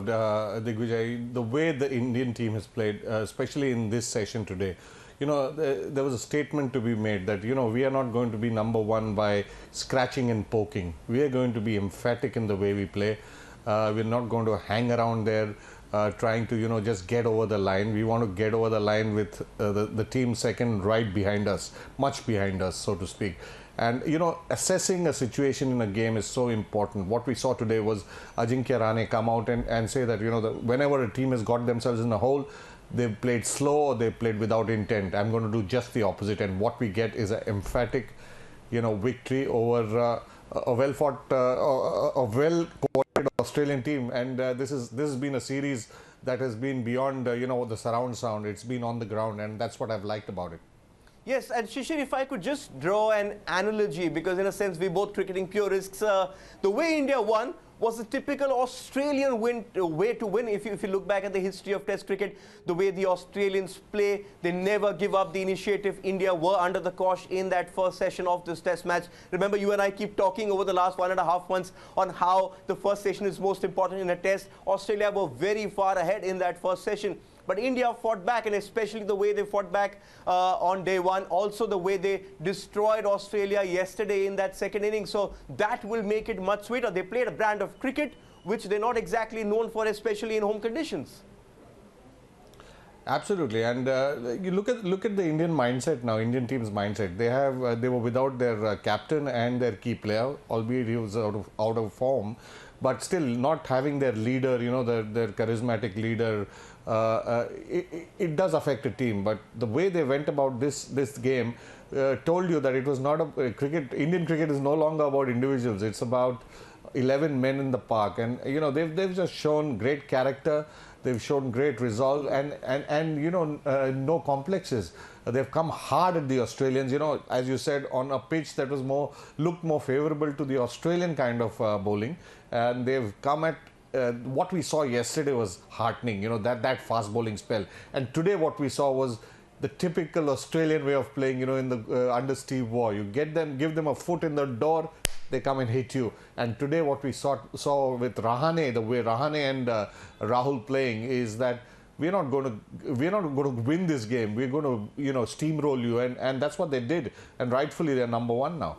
observed, Digvijay, the way the Indian team has played, especially in this session today, there was a statement to be made that, we are not going to be number one by scratching and poking. We are going to be emphatic in the way we play. We're not going to hang around there trying to, just get over the line. We want to get over the line with the team second right behind us, much behind us, so to speak. And, assessing a situation in a game is so important. What we saw today was Ajinkya Rahane come out and say that, whenever a team has got themselves in a hole, they've played slow or they've played without intent. I'm going to do just the opposite. And what we get is an emphatic, victory over a well-fought, a well-coordinated Australian team. And this has been a series that has been beyond, the surround sound. It's been on the ground, and that's what I've liked about it. Yes, and Shishir, if I could just draw an analogy, because in a sense we're both cricketing purists, the way India won was a typical Australian way to win. If you look back at the history of Test cricket, the way the Australians play, they never give up the initiative. India were under the cosh in that first session of this Test match. Remember, you and I keep talking over the last 1.5 months on how the first session is most important in a Test. Australia were very far ahead in that first session. But India fought back, and especially the way they fought back on day one. Also the way they destroyed Australia yesterday in that second innings. So that will make it much sweeter. They played a brand of cricket which they're not exactly known for, especially in home conditions. Absolutely, and you look at the Indian mindset now. Indian team's mindset. They were without their captain and their key player, albeit he was out of form, but still not having their leader. Their charismatic leader. It does affect a team, but the way they went about this game told you that it was not a cricket. Indian cricket is no longer about individuals. It's about 11 men in the park, and they've just shown great character. They've shown great resolve and no complexes. They've come hard at the Australians, as you said, on a pitch that was looked more favourable to the Australian kind of bowling, and they've come at what we saw yesterday was heartening, that fast bowling spell. And today what we saw was the typical Australian way of playing, in the under Steve Waugh. You give them a foot in the door, they come and hit you. And today what we saw with Rahane, the way Rahane and Rahul playing, is that we're not going to win this game. We're going to steamroll you, and that's what they did. And rightfully they're number one now.